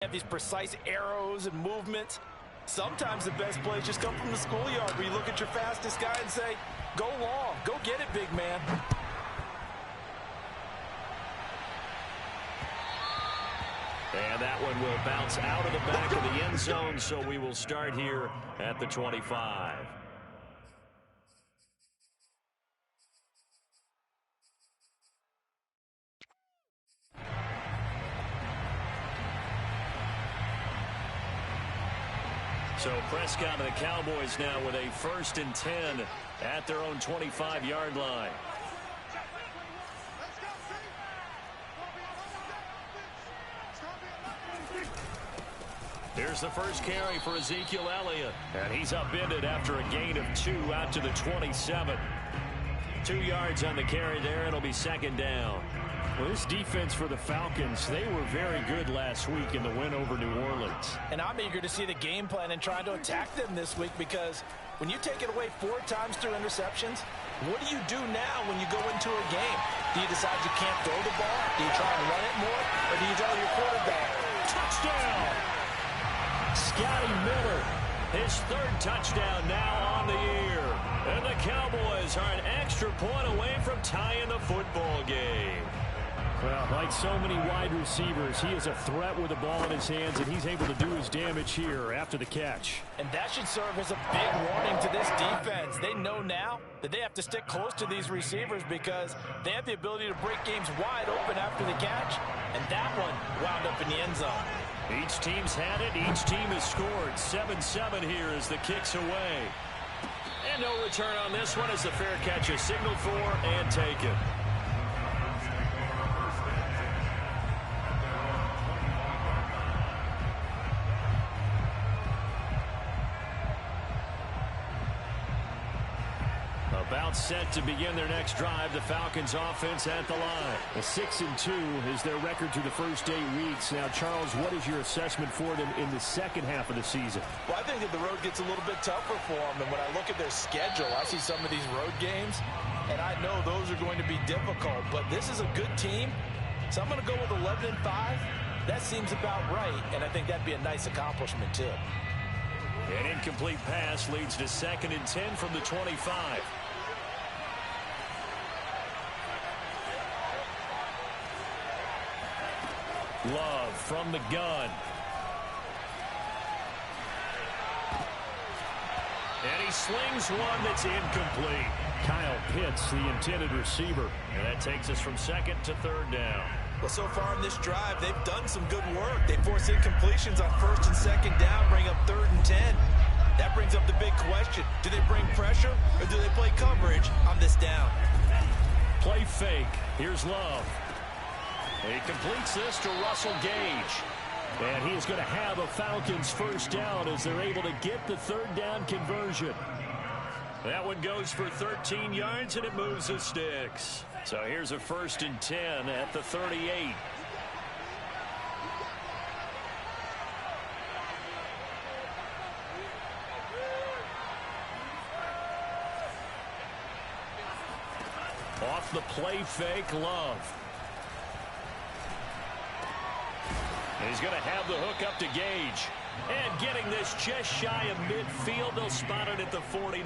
Have these precise arrows and movements. Sometimes the best plays just come from the schoolyard where you look at your fastest guy and say, go long, go get it, big man. And that one will bounce out of the back of the end zone, so we will start here at the 25. So Prescott and the Cowboys now with a 1st and 10 at their own 25-yard line. Here's the first carry for Ezekiel Elliott. And he's upended after a gain of 2 out to the 27. 2 yards on the carry there. It'll be 2nd down. Well, this defense for the Falcons, they were very good last week in the win over New Orleans. And I'm eager to see the game plan and try to attack them this week, because when you take it away 4 times through interceptions, what do you do now when you go into a game? Do you decide you can't throw the ball? Do you try and run it more? Or do you tell your quarterback, touchdown? Scotty Miller, his 3rd touchdown now on the year. And the Cowboys are an extra point away from tying the football game. Well, like so many wide receivers, he is a threat with the ball in his hands, and he's able to do his damage here after the catch. And that should serve as a big warning to this defense. They know now that they have to stick close to these receivers because they have the ability to break games wide open after the catch. And that one wound up in the end zone. Each team's had it. Each team has scored. 7-7 here as the kick's away. And no return on this one as the fair catch is signaled for and taken. About set to begin their next drive. The Falcons offense at the line. A 6-2 is their record through the first 8 weeks. Now, Charles, what is your assessment for them in the second half of the season? Well, I think that the road gets a little bit tougher for them. And when I look at their schedule, I see some of these road games, and I know those are going to be difficult. But this is a good team, so I'm going to go with 11-5. That seems about right, and I think that'd be a nice accomplishment, too. An incomplete pass leads to 2nd and 10 from the 25. Love from the gun. And he slings one that's incomplete. Kyle Pitts, the intended receiver. And that takes us from 2nd to 3rd down. Well, so far in this drive, they've done some good work. They force incompletions on 1st and 2nd down, bring up 3rd and 10. That brings up the big question. Do they bring pressure or do they play coverage on this down? Play fake. Here's Love. He completes this to Russell Gage. And he is going to have a Falcons 1st down as they're able to get the 3rd down conversion. That one goes for 13 yards, and it moves the sticks. So here's a 1st and 10 at the 38. Off the play fake, Love. He's going to have the hook up to Gage. And getting this just shy of midfield, they'll spot it at the 49.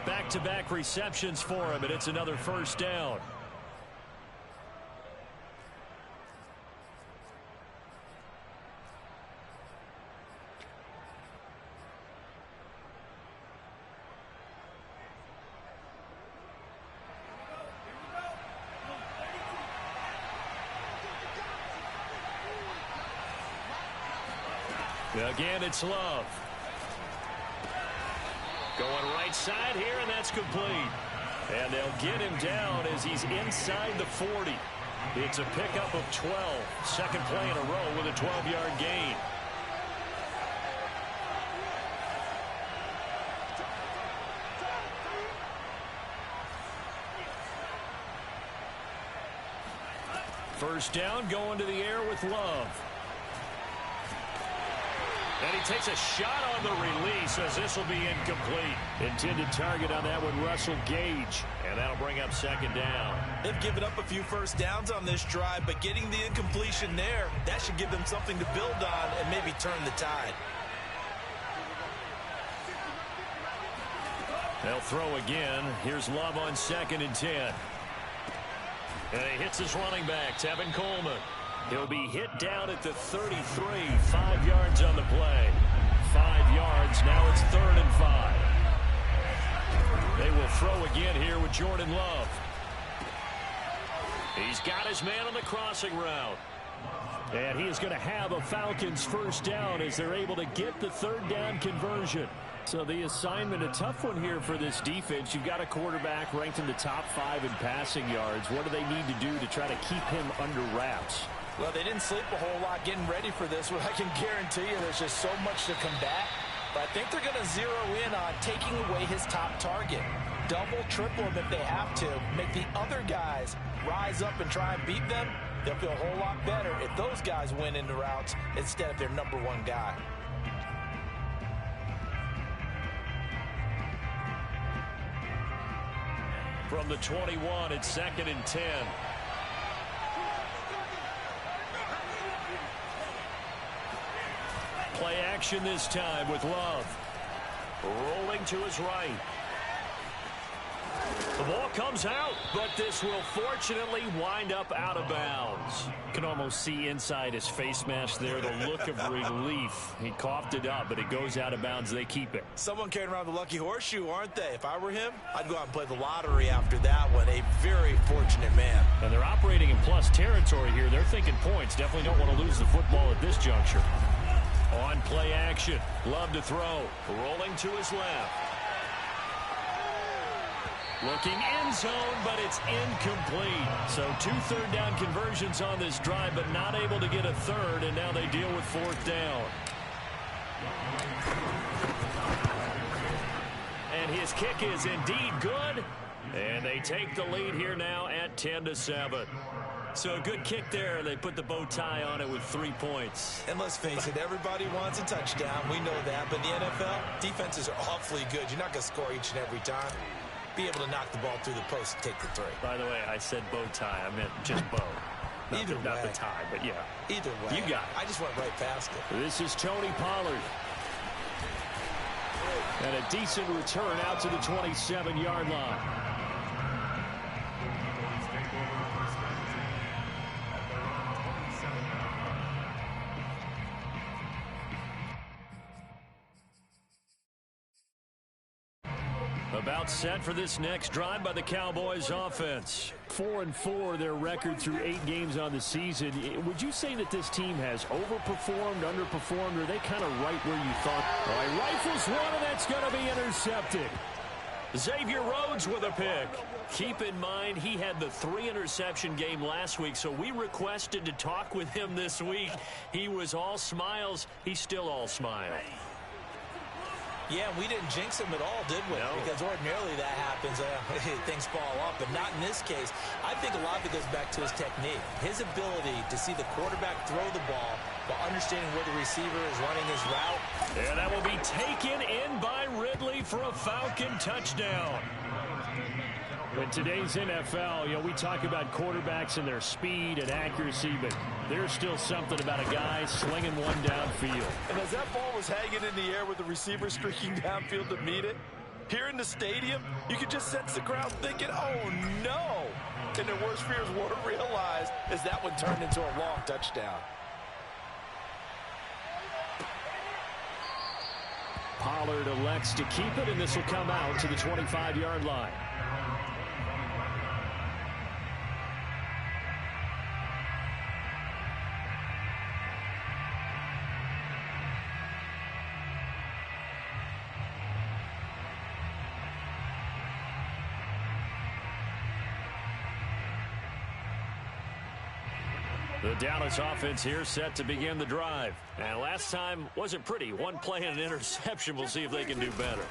Back-to-back receptions for him, and it's another 1st down. Again, it's Love. Going right side here, and that's complete. And they'll get him down as he's inside the 40. It's a pickup of 12. 2nd play in a row with a 12-yard gain. First down, going to the air with Love. And he takes a shot on the release as this will be incomplete. Intended target on that one, Russell Gage. And that'll bring up second down. They've given up a few first downs on this drive, but getting the incompletion there, that should give them something to build on and maybe turn the tide. They'll throw again. Here's Love on 2nd and 10. And he hits his running back, Tevin Coleman. He'll be hit down at the 33, 5 yards on the play. 5 yards, now it's 3rd and 5. They will throw again here with Jordan Love. He's got his man on the crossing route. And he is going to have a Falcons first down as they're able to get the 3rd down conversion. So the assignment, a tough one here for this defense. You've got a quarterback ranked in the top 5 in passing yards. What do they need to do to try to keep him under wraps? Well, they didn't sleep a whole lot getting ready for this. Well, I can guarantee you there's just so much to combat. But I think they're going to zero in on taking away his top target. Double, triple him if they have to. Make the other guys rise up and try and beat them. They'll feel a whole lot better if those guys win in the routes instead of their number 1 guy. From the 21, it's 2nd and 10. Play action this time with Love. Rolling to his right. The ball comes out, but this will fortunately wind up out of bounds. Can almost see inside his face mask there the look of relief. He coughed it up, but it goes out of bounds. They keep it. Someone carrying around the lucky horseshoe, aren't they? If I were him, I'd go out and play the lottery after that one. A very fortunate man. And they're operating in plus territory here. They're thinking points. Definitely don't want to lose the football at this juncture. On play action, Love to throw. Rolling to his left. Looking end zone, but it's incomplete. So 2 3rd down conversions on this drive, but not able to get a 3rd, and now they deal with 4th down. And his kick is indeed good. And they take the lead here now at 10-7. So a good kick there. They put the bow tie on it with 3 points. And let's face it, everybody wants a touchdown. We know that. But in the NFL, defenses are awfully good. You're not going to score each and every time. Be able to knock the ball through the post and take the 3. By the way, I said bow tie. I meant just bow. Not the tie, but yeah. Either way. You got it. I just went right past it. This is Tony Pollard. And a decent return out to the 27-yard line. About set for this next drive by the Cowboys offense. 4-4 their record through 8 games on the season. Would you say that this team has overperformed, underperformed, or are they kind of right where you thought? All right, rifles one, and that's going to be intercepted. Xavier Rhodes with a pick. Keep in mind he had the 3-interception game last week, so we requested to talk with him this week. He was all smiles. He's still all smile. Yeah, we didn't jinx him at all, did we? No. Because ordinarily that happens. Things fall off, but not in this case. I think a lot of it goes back to his technique. His ability to see the quarterback throw the ball while understanding where the receiver is running his route. And that will be taken in by Ridley for a Falcon touchdown. In today's NFL, we talk about quarterbacks and their speed and accuracy, but there's still something about a guy slinging one downfield. And as that ball was hanging in the air with the receiver streaking downfield to meet it, here in the stadium, you could just sense the crowd thinking, oh, no. And their worst fears were realized as that one turned into a long touchdown. Pollard elects to keep it, and this will come out to the 25-yard line. The Dallas offense here set to begin the drive. And last time wasn't pretty. One play and an interception. We'll see if they can do better.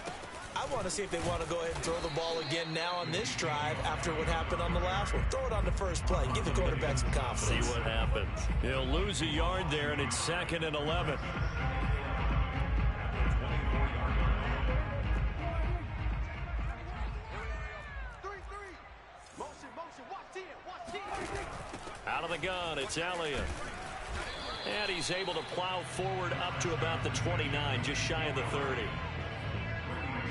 I want to see if they want to go ahead and throw the ball again now on this drive after what happened on the last one. Throw it on the first play. Give the quarterback some confidence. See what happens. He'll lose a yard there, and it's 2nd and 11. the gun. It's Elliott. And he's able to plow forward up to about the 29, just shy of the 30.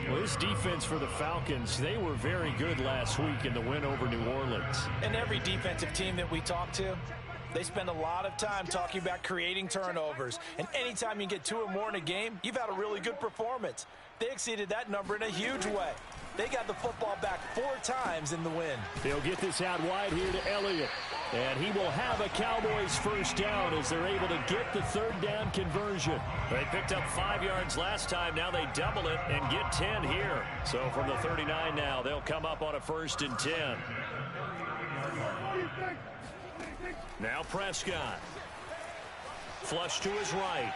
Well, this defense for the Falcons, they were very good last week in the win over New Orleans. And every defensive team that we talk to, they spend a lot of time talking about creating turnovers. And anytime you get 2 or more in a game, you've had a really good performance. They exceeded that number in a huge way. They got the football back 4 times in the win. They'll get this out wide here to Elliott. And he will have a Cowboys first down as they're able to get the third down conversion. They picked up 5 yards last time. Now they double it and get 10 here. So from the 39 now, they'll come up on a 1st and 10. Now Prescott. Flush to his right.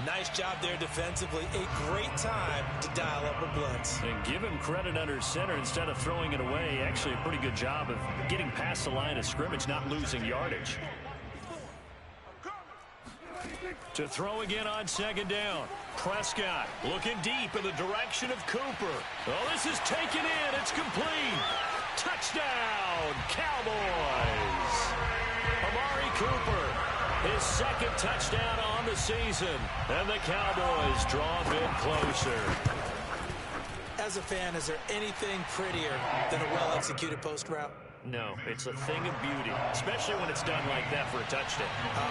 Nice job there defensively. A great time to dial up a blitz. And give him credit under center instead of throwing it away. Actually a pretty good job of getting past the line of scrimmage, not losing yardage. To throw again on 2nd down. Prescott looking deep in the direction of Cooper. Oh, this is taken in. It's complete. Touchdown, Cowboys. Amari Cooper, his 2nd touchdown on the season. And the Cowboys draw a bit closer. As a fan, is there anything prettier than a well-executed post route? No, it's a thing of beauty, especially when it's done like that for a touchdown.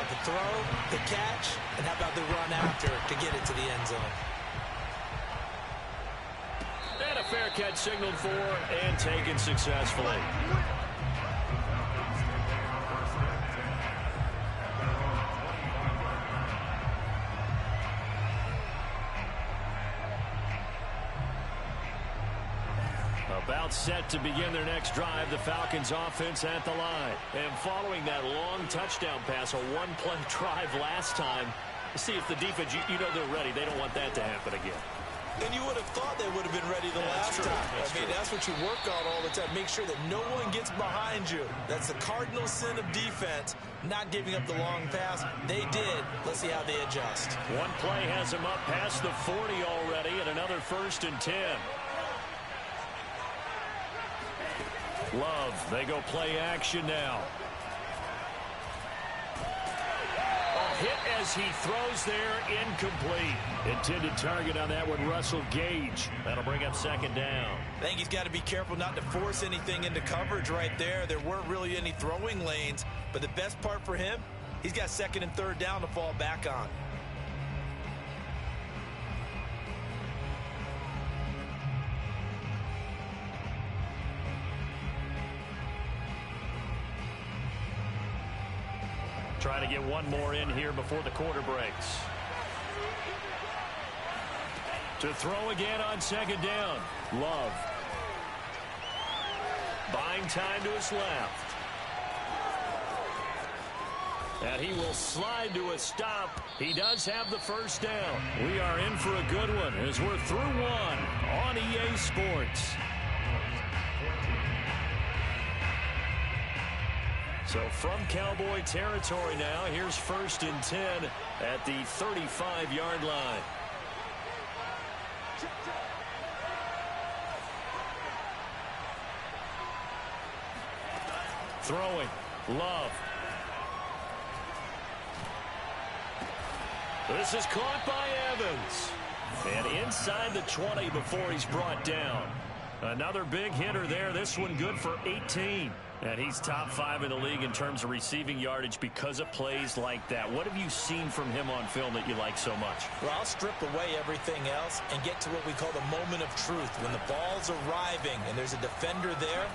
The throw, the catch, and how about the run after to get it to the end zone? And a fair catch signaled for and taken successfully. About set to begin their next drive, the Falcons offense at the line. And following that long touchdown pass, a one-play drive last time, see if the defense, you know they're ready. They don't want that to happen again. And you would have thought they would have been ready the last time. That's what you work on all the time. Make sure that no one gets behind you. That's the cardinal sin of defense, not giving up the long pass. They did. Let's see how they adjust. One play has them up past the 40 already, and another 1st and 10. Love, they go play action now. Hit as he throws there, incomplete. Intended target on that one, Russell Gage. That'll bring up 2nd down. I think he's got to be careful not to force anything into coverage right there. There weren't really any throwing lanes, but the best part for him, he's got 2nd and 3rd down to fall back on. Trying to get one more in here before the quarter breaks. To throw again on 2nd down. Love. Buying time to his left. And he will slide to a stop. He does have the 1st down. We are in for a good one as we're through one on EA Sports. So from Cowboy territory now, here's 1st and 10 at the 35-yard line. Throwing. Love. This is caught by Evans. And inside the 20 before he's brought down. Another big hitter there. This one good for 18. And he's top 5 in the league in terms of receiving yardage because of plays like that. What have you seen from him on film that you like so much? Well, I'll strip away everything else and get to what we call the moment of truth. When the ball's arriving and there's a defender there,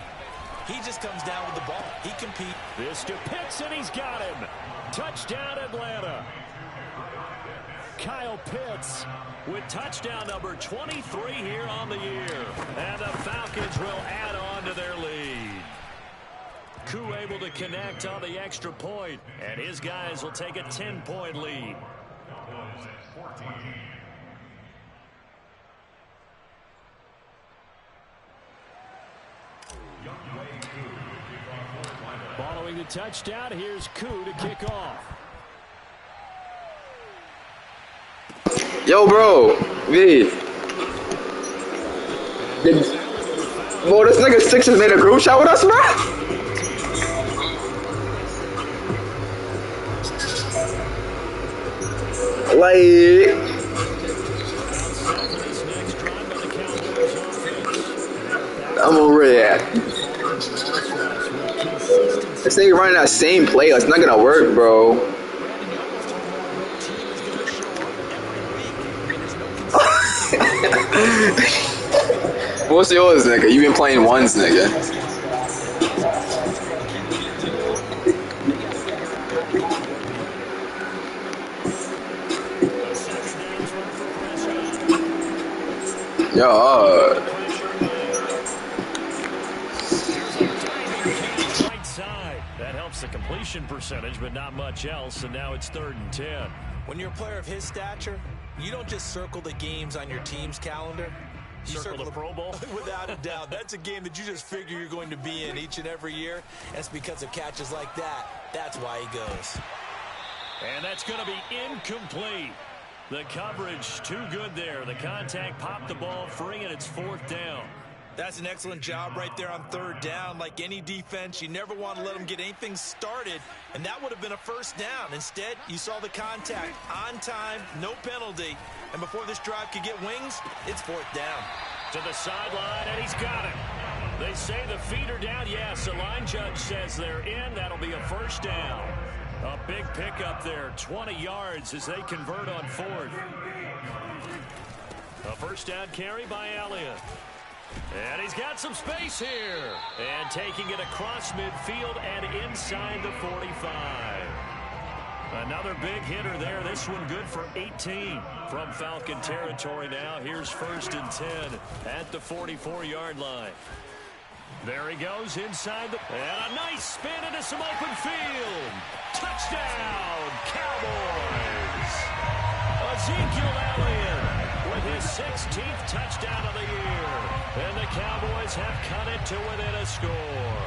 he just comes down with the ball. He competes. This to Pitts, and he's got him. Touchdown, Atlanta. Kyle Pitts with touchdown number 23 here on the year. And the Falcons will add on to their lead. Koo able to connect on the extra point, and his guys will take a 10-point lead. Following the touchdown, here's Koo to kick off. Yo, bro. Wait. Bro, this nigga Six has made a group chat with us, bro. Like, I'm over it. This nigga running that same play, it's not gonna work, bro. What's yours, nigga? You been playing ones, nigga. Yo, that helps the completion percentage, but not much else, and now it's 3rd and 10. When you're a player of his stature, you don't just circle the games on your team's calendar. You circle the Pro Bowl? Without a doubt. That's a game that you just figure you're going to be in each and every year. That's because of catches like that. That's why he goes. And that's going to be incomplete. The coverage too good there. The contact popped the ball free, and it's 4th down. That's an excellent job right there on 3rd down. Like any defense, you never want to let them get anything started, and that would have been a 1st down. Instead, you saw the contact on time, no penalty, and before this drive could get wings, it's 4th down. To the sideline, and he's got it. They say the feet are down. Yes, the line judge says they're in. That'll be a 1st down. A big pickup there, 20 yards as they convert on 4th. A 1st down carry by Elliott. And he's got some space here. And taking it across midfield and inside the 45. Another big hitter there. This one good for 18 from Falcon territory now. Here's 1st and 10 at the 44-yard line. There he goes inside the... And a nice spin into some open field. Touchdown, Cowboys. Ezekiel Elliott with his 16th touchdown of the year. And the Cowboys have cut it to within a score.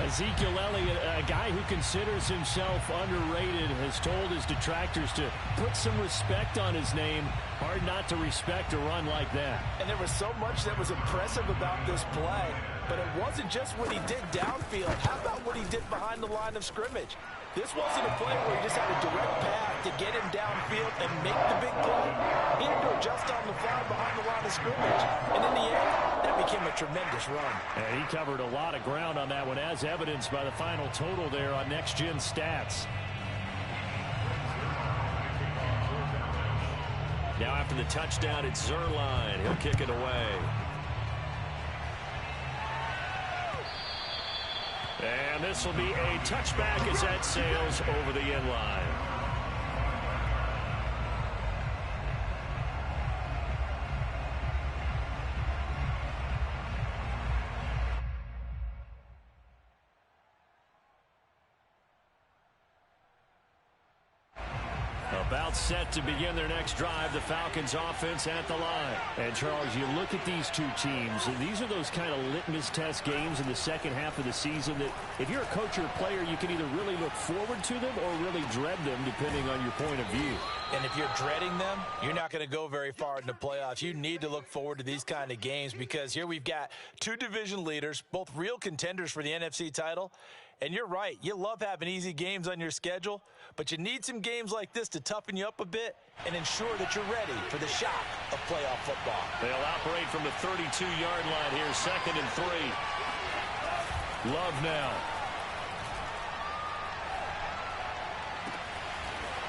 Ezekiel Elliott, a guy who considers himself underrated, has told his detractors to put some respect on his name. Hard not to respect a run like that. And there was so much that was impressive about this play, but it wasn't just what he did downfield. How about what he did behind the line of scrimmage? This wasn't a play where he just had a direct path to get him downfield and make the big play. He had to adjust on the fly behind the line of scrimmage. And in the end, that became a tremendous run. And he covered a lot of ground on that one, as evidenced by the final total there on Next Gen Stats. Now after the touchdown, it's Zerline. He'll kick it away. And this will be a touchback as that sails over the end line. About set to begin their next drive, the Falcons offense at the line. And Charles, you look at these two teams, and these are those kind of litmus test games in the second half of the season that if you're a coach or a player, you can either really look forward to them or really dread them, depending on your point of view. And if you're dreading them, you're not going to go very far in the playoffs. You need to look forward to these kind of games because here we've got two division leaders, both real contenders for the NFC title. And you're right, you love having easy games on your schedule, but you need some games like this to toughen you up a bit and ensure that you're ready for the shock of playoff football. They'll operate from the 32-yard line here, 2nd and 3. Love now.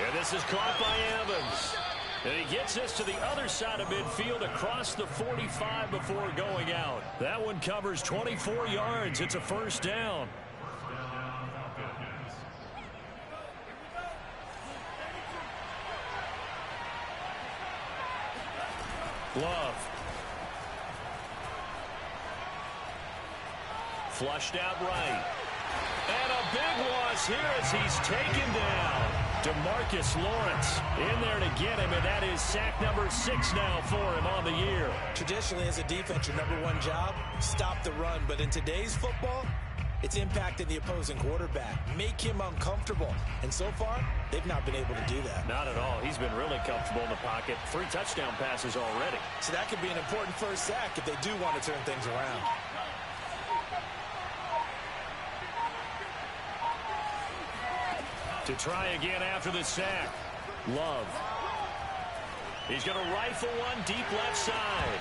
And this is caught by Evans. And he gets this to the other side of midfield across the 45 before going out. That one covers 24 yards. It's a 1st down. Love. Flushed out right. And a big loss here as he's taken down. DeMarcus Lawrence in there to get him, and that is sack number 6 now for him on the year. Traditionally, as a defense, your #1 job, stop the run. But in today's football, it's impacting the opposing quarterback. Make him uncomfortable. And so far, they've not been able to do that. Not at all. He's been really comfortable in the pocket. 3 touchdown passes already. So that could be an important first sack if they do want to turn things around. To try again after the sack. Love. He's going to rifle one deep left side.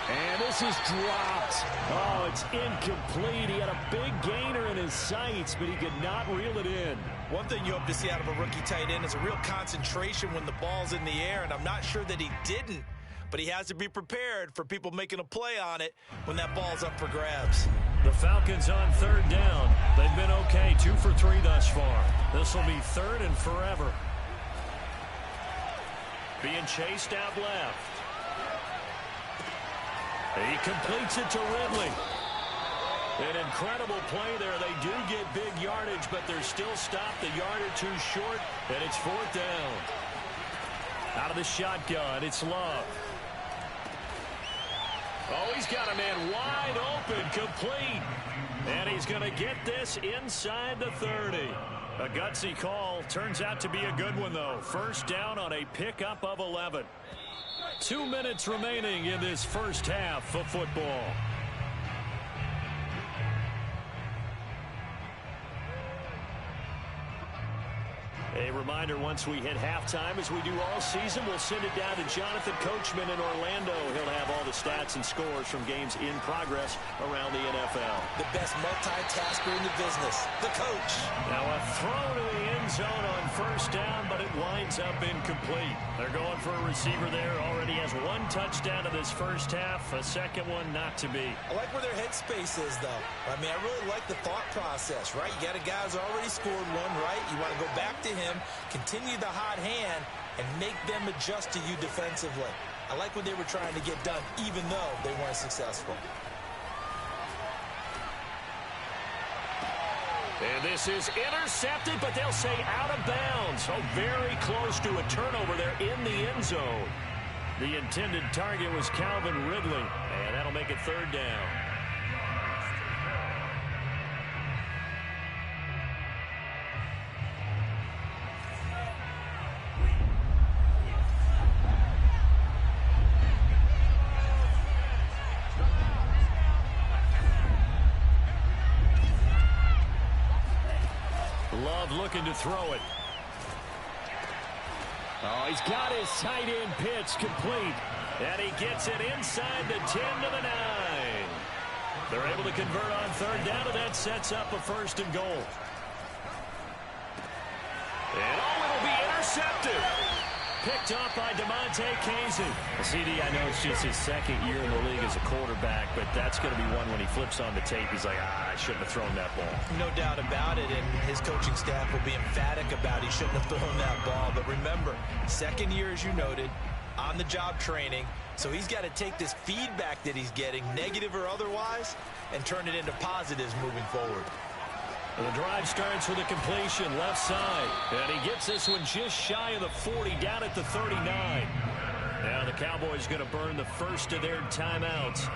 And this is dropped. Oh, it's incomplete. He had a big gainer in his sights, but he could not reel it in. One thing you hope to see out of a rookie tight end is a real concentration when the ball's in the air, and I'm not sure that he didn't, but he has to be prepared for people making a play on it when that ball's up for grabs. The Falcons on 3rd down. They've been okay, 2 for 3 thus far. This will be 3rd and forever. Being chased out left. He completes it to Ridley. An incredible play there. They do get big yardage, but they're still stopped a yard or 2 short, and it's 4th down. Out of the shotgun, it's Love. Oh, he's got a man wide open, complete. And he's going to get this inside the 30. A gutsy call. Turns out to be a good one, though. 1st down on a pickup of 11. 2 minutes remaining in this first half of football. A reminder, once we hit halftime, as we do all season, we'll send it down to Jonathan Coachman in Orlando. He'll have all the stats and scores from games in progress around the NFL. The best multitasker in the business, the coach. Now a throw to the end zone on 1st down, but it winds up incomplete. They're going for a receiver there. Already has 1 touchdown in this first half. A second one not to be. I like where their headspace is, though. I mean, I really like the thought process, right? You got a guy who's already scored one, right? You want to go back to him, continue the hot hand, and make them adjust to you defensively. I like what they were trying to get done, even though they weren't successful. And this is intercepted, but they'll say out of bounds. Oh, very close to a turnover there in the end zone. The intended target was Calvin Ridley, and that'll make it 3rd down. Love looking to throw it. Oh, he's got his tight end pitch complete. And he gets it inside the 10 to the 9. They're able to convert on 3rd down, and that sets up a 1st and goal. And it'll be intercepted. Picked off by DeMonte Casey. CD, I know it's just his 2nd year in the league as a quarterback, but that's going to be one when he flips on the tape. He's like, I shouldn't have thrown that ball. No doubt about it, and his coaching staff will be emphatic about he shouldn't have thrown that ball. But remember, 2nd year, as you noted, on-the-job training, so he's got to take this feedback that he's getting, negative or otherwise, and turn it into positives moving forward. The drive starts with a completion left side, and he gets this one just shy of the 40, down at the 39. Now the Cowboys going to burn the first of their timeouts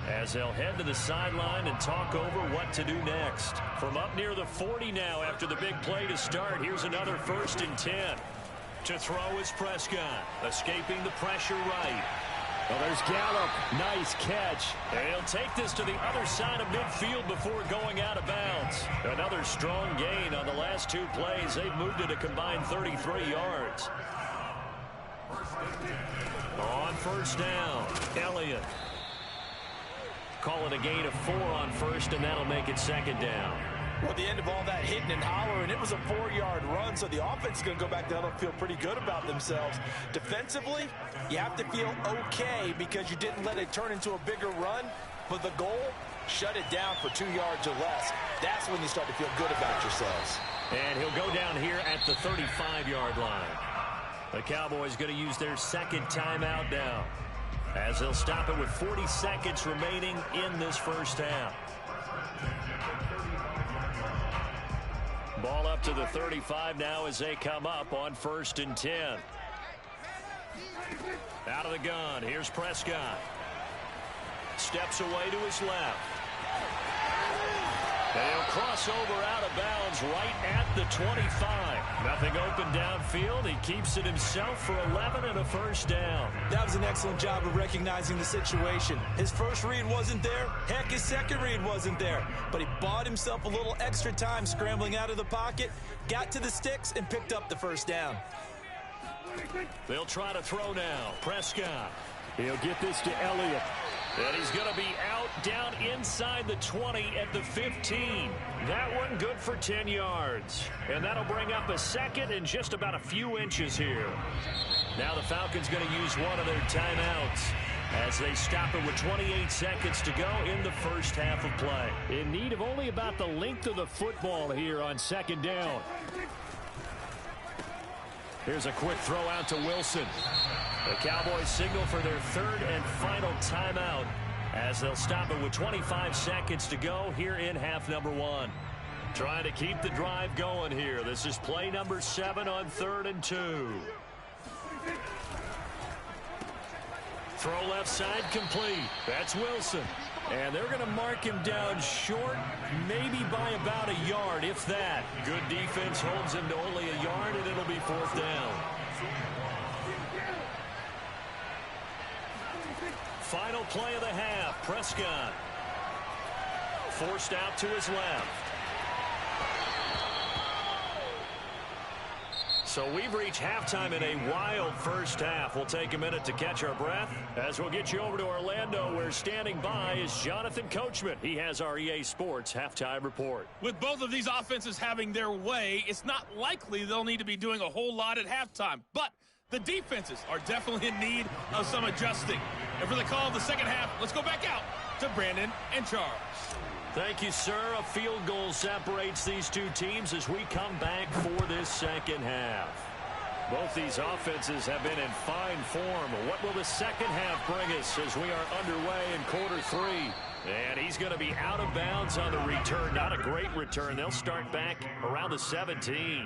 as they'll head to the sideline and talk over what to do next. From up near the 40 now after the big play to start, here's another 1st and 10. To throw is Prescott, escaping the pressure right. Well, there's Gallup. Nice catch. And he'll take this to the other side of midfield before going out of bounds. Another strong gain on the last 2 plays. They've moved it a combined 33 yards. On 1st down, Elliott. Call it a gain of 4 on 1st, and that'll make it 2nd down. Well, at the end of all that hitting and hollering, it was a 4-yard run, so the offense is going to go back down and feel pretty good about themselves. Defensively, you have to feel okay because you didn't let it turn into a bigger run, but the goal, shut it down for 2 yards or less. That's when you start to feel good about yourselves. And he'll go down here at the 35-yard line. The Cowboys going to use their 2nd timeout now, as they'll stop it with 40 seconds remaining in this first half. Ball up to the 35 now as they come up on 1st and 10. Out of the gun, here's Prescott. Steps away to his left. And he'll cross over out of bounds right at the 25. Nothing open downfield. He keeps it himself for 11 and a first down. That was an excellent job of recognizing the situation. His first read wasn't there. Heck, his second read wasn't there. But he bought himself a little extra time scrambling out of the pocket, got to the sticks, and picked up the first down. They'll try to throw now. Prescott. He'll get this to Elliott. And he's going to be out down inside the 20 at the 15. That one good for 10 yards. And that'll bring up a second and just about a few inches here. Now the Falcons going to use one of their timeouts as they stop it with 28 seconds to go in the first half of play. In need of only about the length of the football here on second down. Here's a quick throw out to Wilson. The Cowboys signal for their third and final timeout as they'll stop it with 25 seconds to go here in half number one. Trying to keep the drive going here. This is play number 7 on 3rd and 2. Throw left side complete. That's Wilson. And they're going to mark him down short, maybe by about a yard, if that. Good defense holds him to only a yard, and it'll be 4th down. Final play of the half. Prescott forced out to his left. So we've reached halftime in a wild first half. We'll take a minute to catch our breath as we'll get you over to Orlando, where standing by is Jonathan Coachman. He has our EA Sports halftime report. With both of these offenses having their way, it's not likely they'll need to be doing a whole lot at halftime. But the defenses are definitely in need of some adjusting. And for the call of the second half, let's go back out to Brandon and Charles. Thank you, sir. A field goal separates these two teams as we come back for this second half. Both these offenses have been in fine form. What will the second half bring us as we are underway in quarter 3? And he's going to be out of bounds on the return. Not a great return. They'll start back around the 17.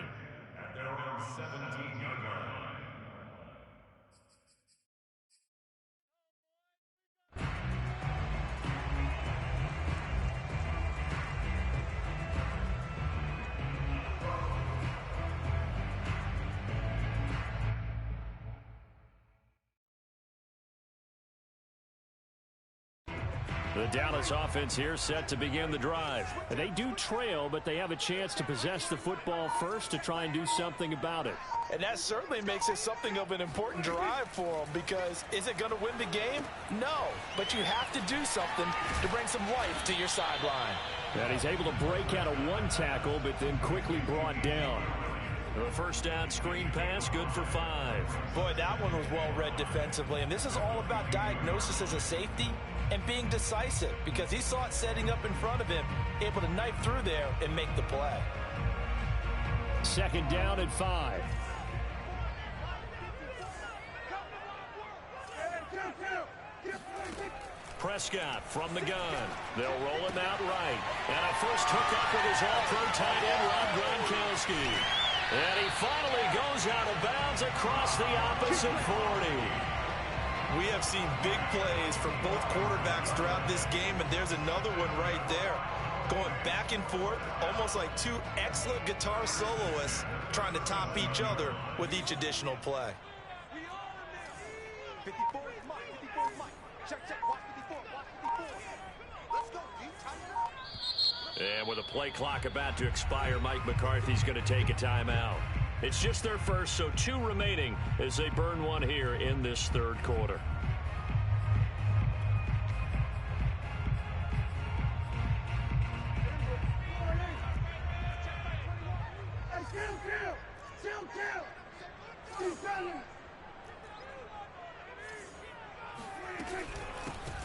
The Dallas offense here set to begin the drive. And they do trail, but they have a chance to possess the football first to try and do something about it. And that certainly makes it something of an important drive for them, because is it going to win the game? No, but you have to do something to bring some life to your sideline. And he's able to break out of one tackle, but then quickly brought down. The first down screen pass, good for 5. Boy, that one was well read defensively, and this is all about diagnosis as a safety and being decisive, because he saw it setting up in front of him, able to knife through there and make the play. Second down and 5. Prescott from the gun. They'll roll him out right. And a first hookup with his all-pro tight end, Rob Gronkowski. And he finally goes out of bounds across the opposite 40. We have seen big plays from both quarterbacks throughout this game, and there's another one right there. Going back and forth, almost like two excellent guitar soloists trying to top each other with each additional play. And with a play clock about to expire, Mike McCarthy's going to take a timeout. It's just their first, so 2 remaining as they burn one here in this third quarter.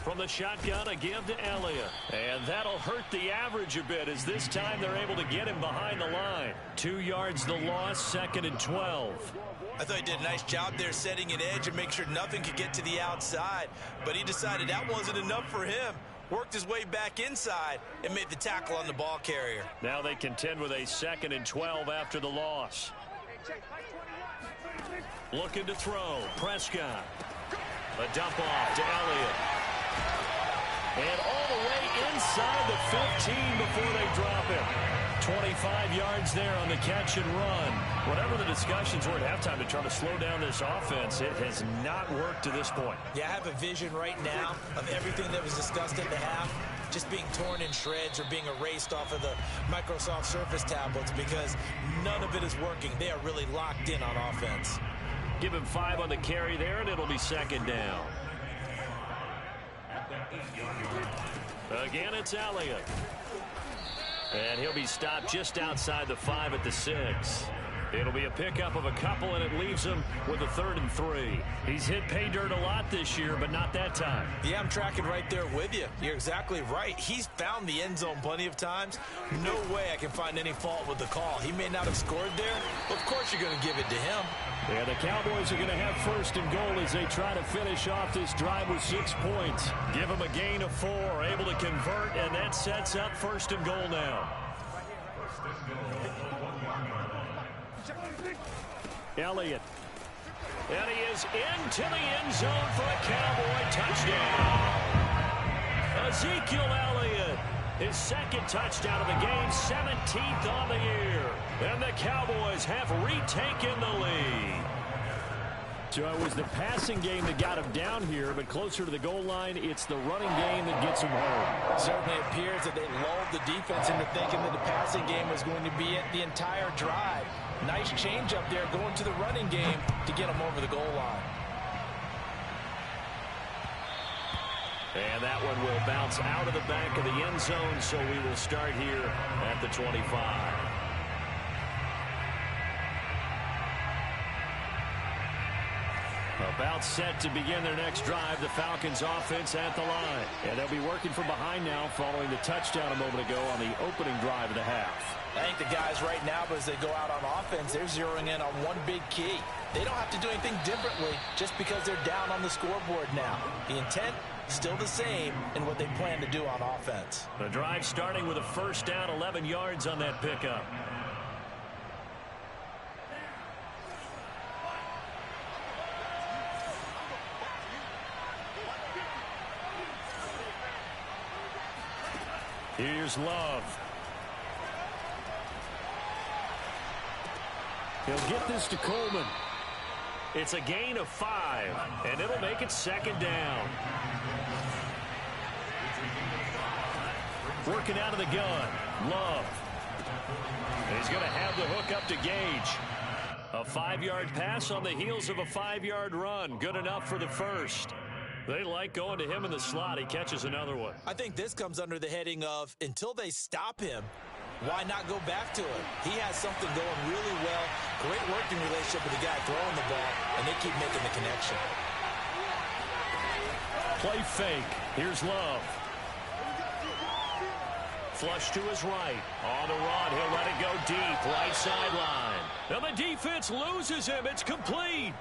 From the shotgun, a give to Elliott. And that'll hurt the average a bit, as this time they're able to get him behind the line. 2 yards the loss, 2nd and 12. I thought he did a nice job there setting an edge and make sure nothing could get to the outside. But he decided that wasn't enough for him. Worked his way back inside and made the tackle on the ball carrier. Now they contend with a 2nd and 12 after the loss. Looking to throw. Prescott. A dump off to Elliott. And all the way inside the 15 before they drop it. 25 yards there on the catch and run. Whatever the discussions were at halftime to try to slow down this offense, it has not worked to this point. Yeah, I have a vision right now of everything that was discussed at the half just being torn in shreds or being erased off of the Microsoft Surface tablets because none of it is working. They are really locked in on offense. Give him 5 on the carry there, and it'll be second down. Again, it's Elliott. And he'll be stopped just outside the 5 at the 6. It'll be a pickup of a couple, and it leaves him with a 3rd and 3. He's hit pay dirt a lot this year, but not that time. Yeah, I'm tracking right there with you. You're exactly right. He's found the end zone plenty of times. No way I can find any fault with the call. He may not have scored there, but of course you're going to give it to him. Yeah, the Cowboys are going to have 1st and goal as they try to finish off this drive with 6 points. Give him a gain of 4, able to convert, and that sets up 1st and goal now. Elliott. And he is into the end zone for a Cowboy touchdown. Ezekiel Elliott, his 2nd touchdown of the game, 17th on the year. And the Cowboys have retaken the lead. So it was the passing game that got him down here, but closer to the goal line, it's the running game that gets him home. It certainly appears that they lulled the defense into thinking that the passing game was going to be it the entire drive. Nice change up there going to the running game to get them over the goal line. And that one will bounce out of the back of the end zone, so we will start here at the 25. About set to begin their next drive, the Falcons offense at the line. And they'll be working from behind now following the touchdown a moment ago on the opening drive of the half. I think the guys right now, as they go out on offense, they're zeroing in on one big key. They don't have to do anything differently just because they're down on the scoreboard now. The intent still the same in what they plan to do on offense. The drive starting with a 1st down, 11 yards on that pickup. Here's Love. He'll get this to Coleman. It's a gain of 5, and it'll make it 2nd down. Working out of the gun. Love. He's going to have the hook up to Gage. A 5-yard pass on the heels of a 5-yard run. Good enough for the 1st. They like going to him in the slot. He catches another one. I think this comes under the heading of until they stop him, why not go back to it? He has something going really well. Great working relationship with the guy throwing the ball, and they keep making the connection. Play fake. Here's Love. Flush to his right. On the run. He'll let it go deep. Right sideline. And the defense loses him. It's complete.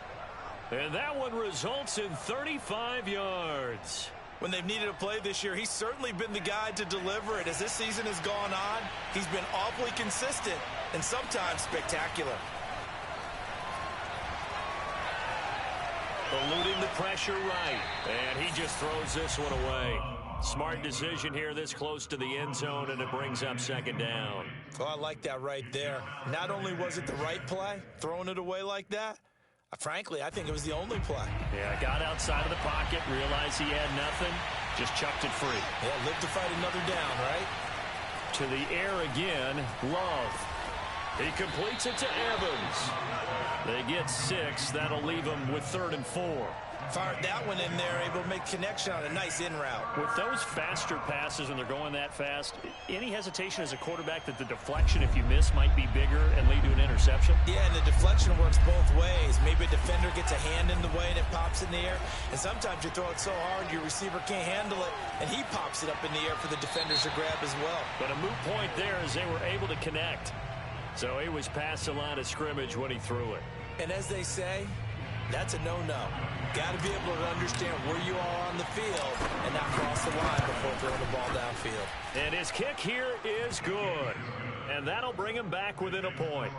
And that one results in 35 yards. When they've needed a play this year, he's certainly been the guy to deliver it. As this season has gone on, he's been awfully consistent and sometimes spectacular. Eluding the pressure right. And he just throws this one away. Smart decision here this close to the end zone, and it brings up 2nd down. Oh, I like that right there. Not only was it the right play, throwing it away like that, frankly, I think it was the only play. Yeah, got outside of the pocket, realized he had nothing, just chucked it free. Yeah, live to fight another down, right? To the air again, Love. He completes it to Evans. They get 6. That'll leave him with 3rd and 4. Fired that one in there, able to make connection on a nice in route. With those faster passes and they're going that fast, any hesitation as a quarterback that the deflection, if you miss, might be bigger and lead to an interception? Yeah, and the deflection works both ways. Maybe a defender gets a hand in the way and it pops in the air. And sometimes you throw it so hard your receiver can't handle it, and he pops it up in the air for the defenders to grab as well. But a moot point there as they were able to connect. So he was past the line of scrimmage when he threw it. And as they say, that's a no-no. Got to be able to understand where you are on the field and not cross the line before throwing the ball downfield. And his kick here is good. And that'll bring him back within a point.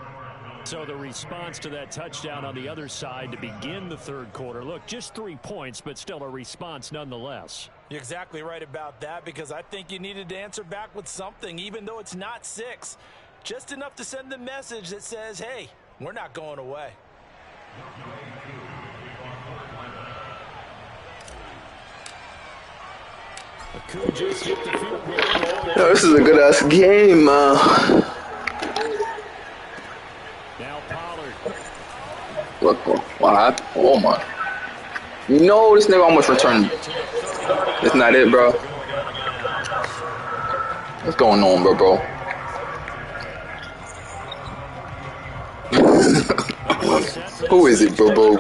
So the response to that touchdown on the other side to begin the third quarter. Look, just 3 points, but still a response nonetheless. You're exactly right about that, because I think you needed to answer back with something, even though it's not 6. Just enough to send the message that says, hey, we're not going away. Yo, this is a good-ass game, man. Now Pollard. What happened? Oh, my. You know this nigga almost returned. That's not it, bro. What's going on, bro? Who is it, bro?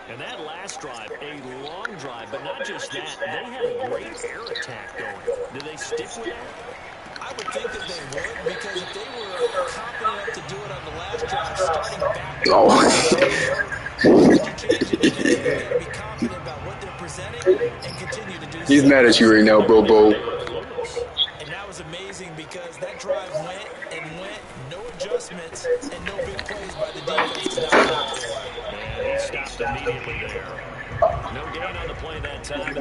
And that last drive, a long drive, but not just that, they had a great air attack going. Did they stick with that? I would think that they would, because if they were confident enough to do it on the last drive, starting back, be confident about what they're presenting and continue to do so. He's mad at you right now, bro. And that was amazing, because that drive went and went, no adjustments and no big plays by the defense. And he stopped immediately there. No gain on the play that time.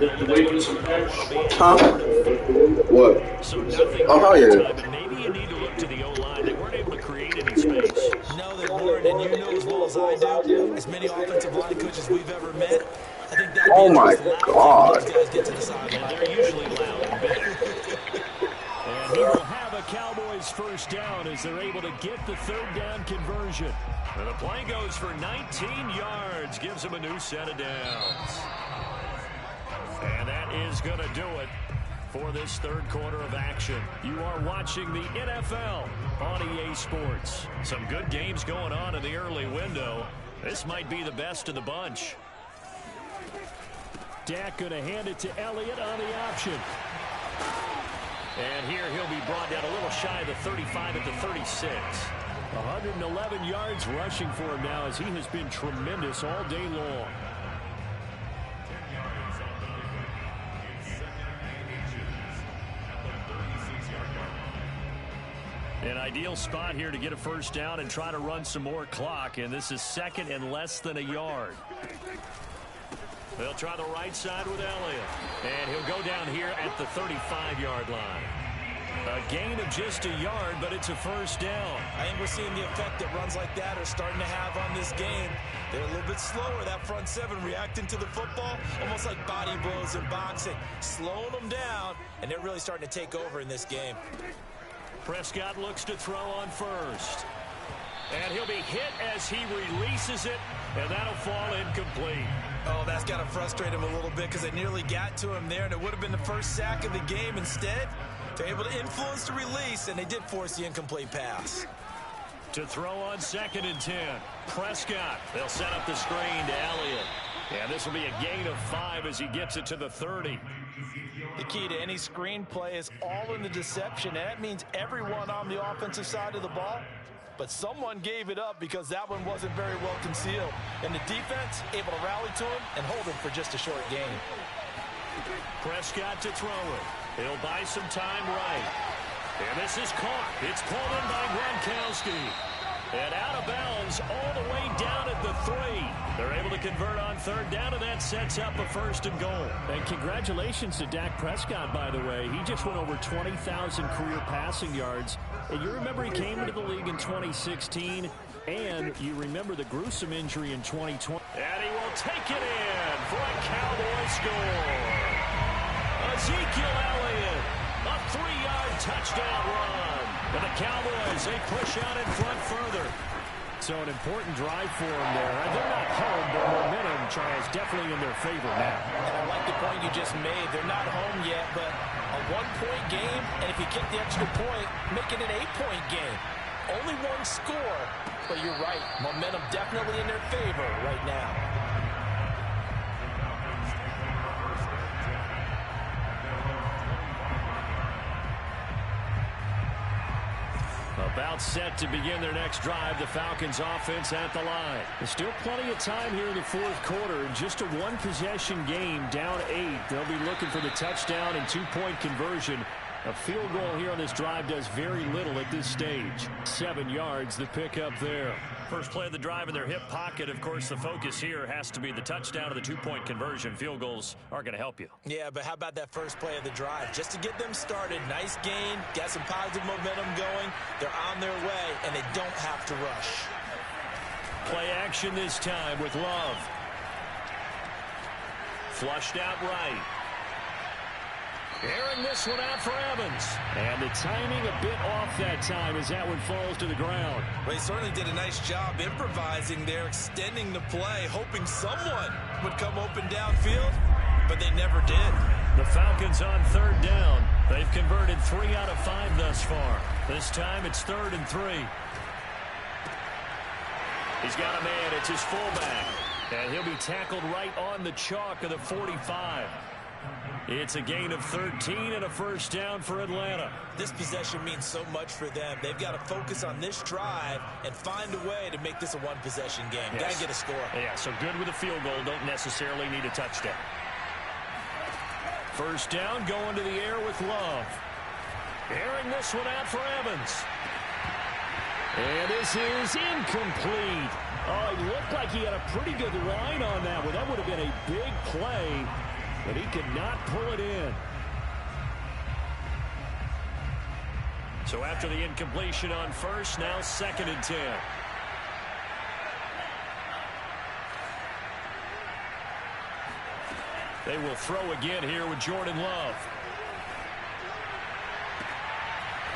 Huh? What? So nothing. Oh, yeah. But maybe you need to look to the O-line. They weren't able to create any space. No, they weren't, and you know as well as I do, as many offensive line coaches we've ever met, I think that oh my God. those guys get to the sideline. They're usually loud and big. And he will have a Cowboys first down as they're able to get the third down conversion. And the play goes for 19 yards, gives him a new set of downs. And that is going to do it for this third quarter of action. You are watching the NFL on EA Sports. Some good games going on in the early window. This might be the best of the bunch. Dak going to hand it to Elliott on the option. And here he'll be brought down a little shy of the 35 at the 36. 111 yards rushing for him now, as he has been tremendous all day long. An ideal spot here to get a first down and try to run some more clock, and this is second and less than a yard. They'll try the right side with Elliott, and he'll go down here at the 35-yard line. A gain of just a yard, but it's a first down. I think we're seeing the effect that runs like that are starting to have on this game. They're a little bit slower, that front seven, reacting to the football, almost like body blows in boxing, slowing them down, and they're really starting to take over in this game. Prescott looks to throw on first. And he'll be hit as he releases it, and that'll fall incomplete. Oh, that's got to frustrate him a little bit, because they nearly got to him there, and it would have been the first sack of the game. Instead, they're able to influence the release, and they did force the incomplete pass. To throw on 2nd and 10. Prescott. They'll set up the screen to Elliott. And this will be a gain of 5 as he gets it to the 30. The key to any screen play is all in the deception, and that means everyone on the offensive side of the ball. But someone gave it up, because that one wasn't very well concealed. And the defense able to rally to him and hold him for just a short gain. Prescott to throw it. He'll buy some time right. And this is caught. It's pulled in by Gronkowski. And out of bounds all the way down at the 3. They're able to convert on third down, and that sets up a 1st and goal. And congratulations to Dak Prescott, by the way. He just went over 20,000 career passing yards. And you remember he came into the league in 2016, and you remember the gruesome injury in 2020. And he will take it in for a Cowboy score. Ezekiel Elliott, a 3-yard touchdown run. And the Cowboys, they push out in front further. So an important drive for them there. And they're not home, but momentum, Charles, definitely in their favor now. And I like the point you just made. They're not home yet, but a 1-point game, and if you kick the extra point, make it an 8-point game. Only one score, but you're right. Momentum definitely in their favor right now. About set to begin their next drive, the Falcons offense at the line. There's still plenty of time here in the fourth quarter. Just a one-possession game, down 8. They'll be looking for the touchdown and 2-point conversion. A field goal here on this drive does very little at this stage. 7 yards, the pickup there. First play of the drive in their hip pocket. Of course, the focus here has to be the touchdown or the two-point conversion. Field goals are going to help you. Yeah, but how about that first play of the drive? Just to get them started, nice gain, got some positive momentum going. They're on their way, and they don't have to rush. Play action this time with Love. Flushed out right. Airing this one out for Evans. And the timing a bit off that time as that one falls to the ground. Well, he certainly did a nice job improvising there, extending the play, hoping someone would come open downfield, but they never did. The Falcons on third down. They've converted 3 out of 5 thus far. This time it's 3rd and 3. He's got a man. It's his fullback. And he'll be tackled right on the chalk of the 45. It's a gain of 13 and a first down for Atlanta. This possession means so much for them. They've got to focus on this drive and find a way to make this a one-possession game. Yes. Got to get a score. Yeah, so good with a field goal. Don't necessarily need a touchdown. First down, going to the air with Love. Airing this one out for Evans. And this is incomplete. Oh, he looked like he had a pretty good line on that one. That would have been a big play, but he could not pull it in. So after the incompletion on first, now 2nd and 10. They will throw again here with Jordan Love.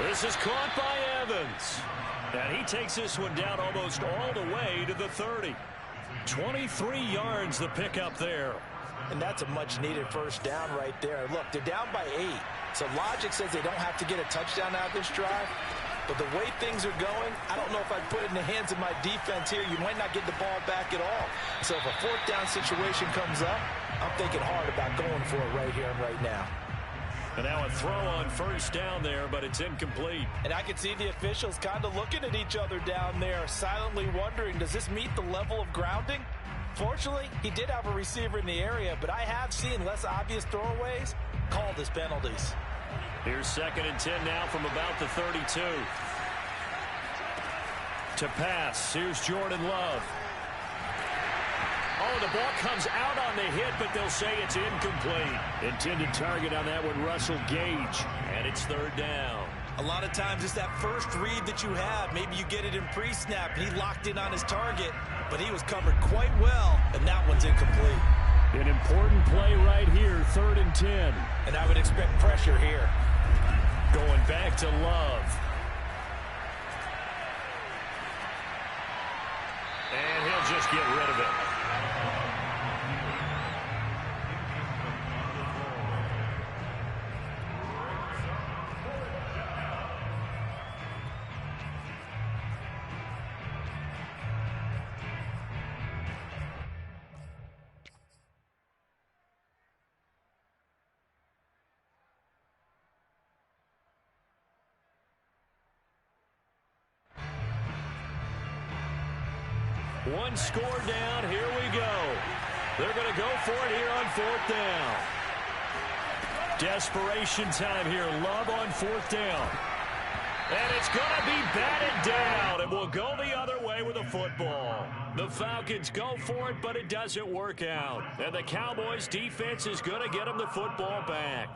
This is caught by Evans. And he takes this one down almost all the way to the 30. 23 yards the pickup there. And that's a much-needed first down right there. Look, they're down by 8. So logic says they don't have to get a touchdown out of this drive. But the way things are going, I don't know if I'd put it in the hands of my defense here. You might not get the ball back at all. So if a 4th down situation comes up, I'm thinking hard about going for it right here and right now. And now a throw on first down there, but it's incomplete. And I can see the officials kind of looking at each other down there, silently wondering, does this meet the level of grounding? Fortunately, he did have a receiver in the area, but I have seen less obvious throwaways called as penalties. Here's 2nd and 10 now from about the 32. To pass, here's Jordan Love. Oh, the ball comes out on the hit, but they'll say it's incomplete. Intended target on that one, Russell Gage. And it's 3rd down. A lot of times it's that first read that you have. Maybe you get it in pre-snap, and he locked in on his target, but he was covered quite well, and that one's incomplete. An important play right here, 3rd and 10. And I would expect pressure here. Going back to Love. And he'll just get rid of it. One score down. Here we go. They're going to go for it here on 4th down. Desperation time here. Love on 4th down. And it's going to be batted down. And we'll go the other way with a football. The Falcons go for it, but it doesn't work out. And the Cowboys defense is going to get them the football back.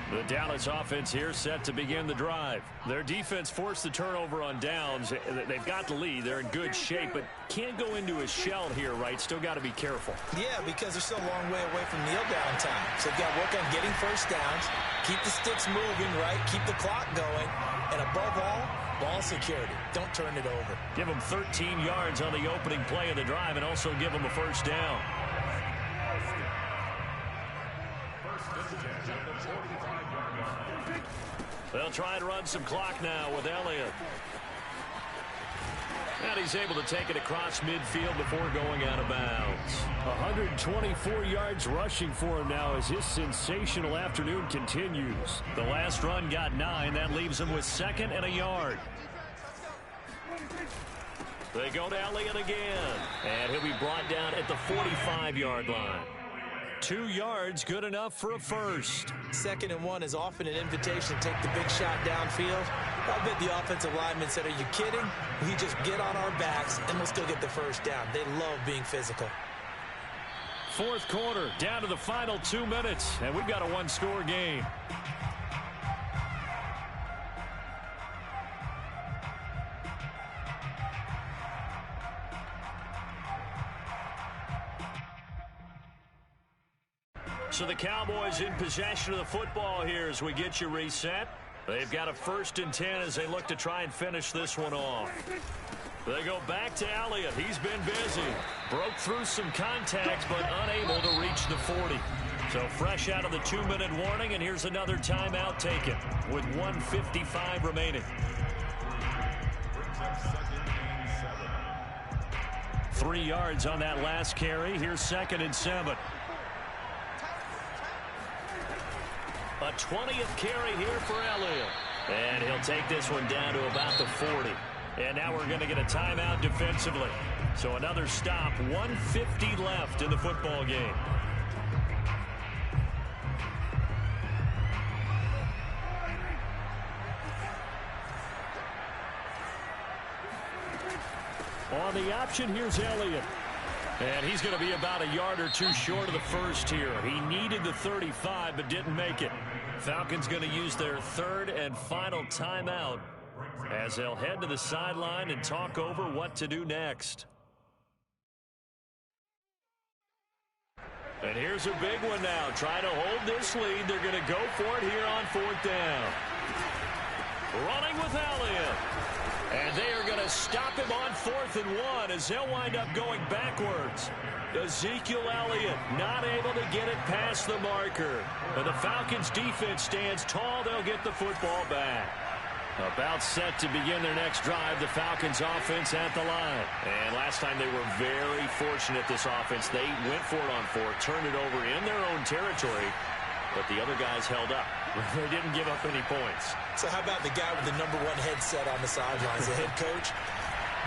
The Dallas offense here set to begin the drive. Their defense forced the turnover on downs. They've got the lead. They're in good shape, but can't go into a shell here, right? Still got to be careful. Yeah, because they're still a long way away from kneel down time. So they've got to work on getting first downs, keep the sticks moving, right? Keep the clock going, and above all, ball security. Don't turn it over. Give them 13 yards on the opening play of the drive and also give them a first down. They'll try and run some clock now with Elliott. And he's able to take it across midfield before going out of bounds. 124 yards rushing for him now as his sensational afternoon continues. The last run got 9. That leaves him with 2nd and a yard. They go to Elliott again. And he'll be brought down at the 45-yard line. 2 yards, good enough for a first. 2nd and 1 is often an invitation to take the big shot downfield. I bet the offensive lineman said, are you kidding? We just get on our backs and let's go get the first down. They love being physical. 4th quarter, down to the final 2 minutes, and we've got a one-score game. So the Cowboys in possession of the football here as we get you reset. They've got a 1st and 10 as they look to try and finish this one off. They go back to Elliott. He's been busy. Broke through some contact, but unable to reach the 40. So fresh out of the 2-minute warning, and here's another timeout taken with 1:55 remaining. 3 yards on that last carry. Here's 2nd and 7. A 20th carry here for Elliott. And he'll take this one down to about the 40. And now we're going to get a timeout defensively. So another stop, 1:50 left in the football game. On the option, here's Elliott. And he's going to be about a yard or two short of the first here. He needed the 35, but didn't make it. Falcons going to use their 3rd and final timeout as they'll head to the sideline and talk over what to do next. And here's a big one now. Trying to hold this lead. They're going to go for it here on 4th down. Running with Elliott. And they are going to stop him on 4th and 1 as they'll wind up going backwards. Ezekiel Elliott not able to get it past the marker. And the Falcons defense stands tall. They'll get the football back. About set to begin their next drive, the Falcons offense at the line. And last time they were very fortunate, this offense. They went for it on 4, turned it over in their own territory, but the other guys held up. They didn't give up any points. So how about the guy with the #1 headset on the sidelines, the head coach?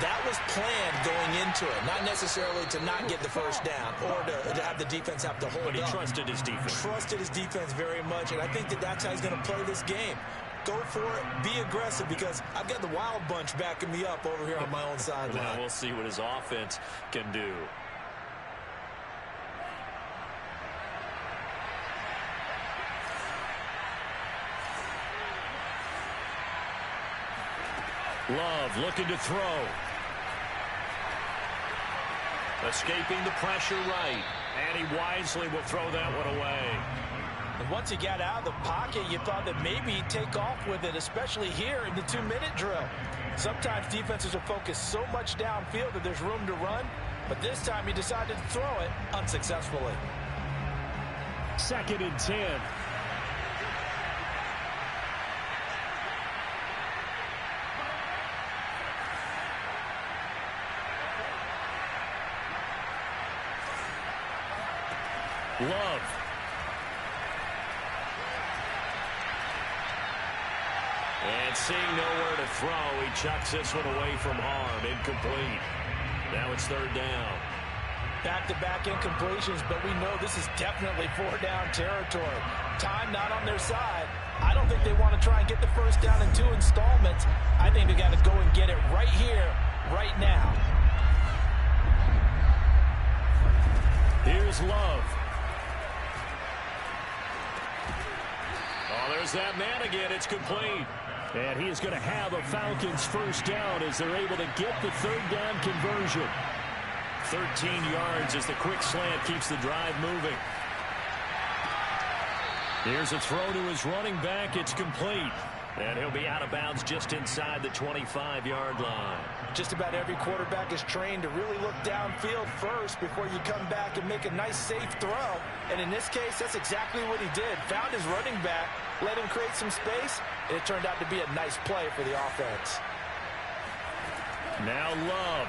That was planned going into it, not necessarily to not get the first down or to have the defense have to hold up. But he trusted his defense. Trusted his defense very much, and I think that's how he's going to play this game. Go for it, be aggressive, because I've got the wild bunch backing me up over here on my own sideline. Now we'll see what his offense can do. Love looking to throw. Escaping the pressure right. And he wisely will throw that one away. And once he got out of the pocket, you thought that maybe he'd take off with it, especially here in the 2-minute drill. Sometimes defenses are focused so much downfield that there's room to run, but this time he decided to throw it unsuccessfully. 2nd and 10. Love. And seeing nowhere to throw, he chucks this one away from harm. Incomplete. Now it's 3rd down. Back-to-back incompletions, but we know this is definitely 4-down territory. Time not on their side. I don't think they want to try and get the first down in 2 installments. I think they got to go and get it right here, right now. Here's Love. Oh, there's that man again. It's complete. And he is going to have a Falcons first down as they're able to get the 3rd down conversion. 13 yards as the quick slant keeps the drive moving. Here's a throw to his running back. It's complete. And he'll be out of bounds just inside the 25-yard line. Just about every quarterback is trained to really look downfield first before you come back and make a nice, safe throw. And in this case, that's exactly what he did. Found his running back, let him create some space, and it turned out to be a nice play for the offense. Now Love.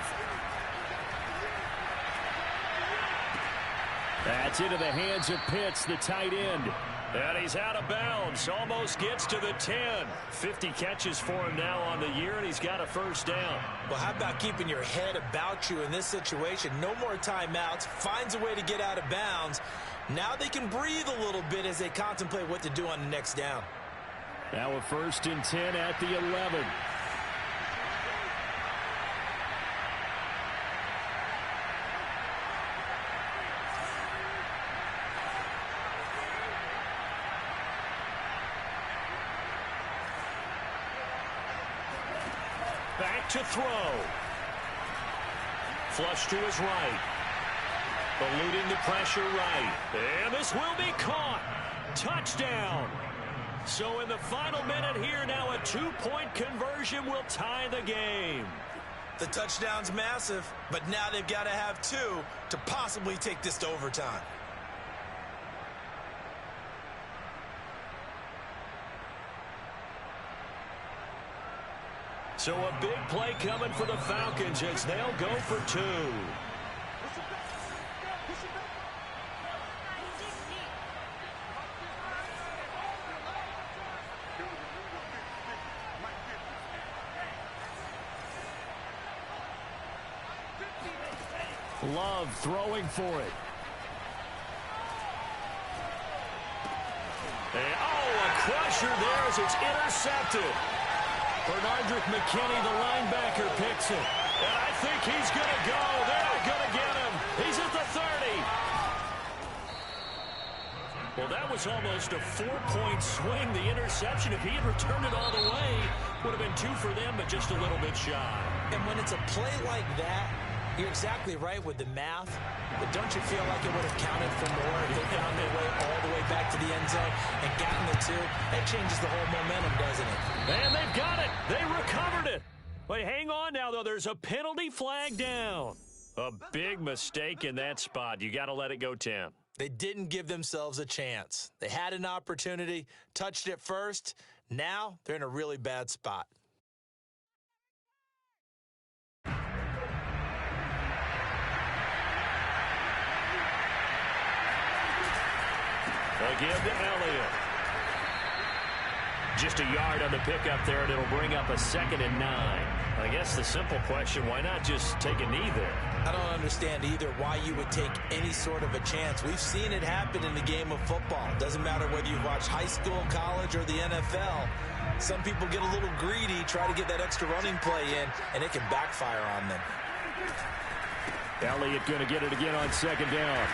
That's into the hands of Pitts, the tight end. And he's out of bounds. Almost gets to the 10. 50 catches for him now on the year, and he's got a first down. Well, how about keeping your head about you in this situation? No more timeouts. Finds a way to get out of bounds. Now they can breathe a little bit as they contemplate what to do on the next down. Now a 1st and 10 at the 11. Back to throw. Flush to his right. Eluding the pressure right. And this will be caught. Touchdown. So in the final minute here, now a 2-point conversion will tie the game. The touchdown's massive, but now they've got to have 2 to possibly take this to overtime. So a big play coming for the Falcons as they'll go for 2. Love throwing for it. And, a crusher there as it's intercepted. Bernardrick McKinney, the linebacker, picks it. And I think he's going to go. They're not going to get him. He's at the 30. Well, that was almost a 4-point swing. The interception, if he had returned it all the way, would have been 2 for them, but just a little bit shy. And when it's a play like that, you're exactly right with the math, but don't you feel like it would have counted for more if they found their way all the way back to the end zone and gotten the 2? That changes the whole momentum, doesn't it? And they've got it. They recovered it. Wait, hang on now, though. There's a penalty flag down. A big mistake in that spot. You got to let it go, Tim. They didn't give themselves a chance. They had an opportunity, touched it first. Now they're in a really bad spot. Again to Elliott. Just a yard on the pickup there, and it'll bring up a 2nd and 9. I guess the simple question, why not just take a knee there? I don't understand either why you would take any sort of a chance. We've seen it happen in the game of football. Doesn't matter whether you watch high school, college, or the NFL. Some people get a little greedy, try to get that extra running play in, and it can backfire on them. Elliott going to get it again on 2nd down.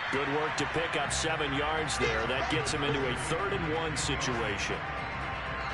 Good work to pick up 7 yards there. That gets him into a 3rd and 1 situation.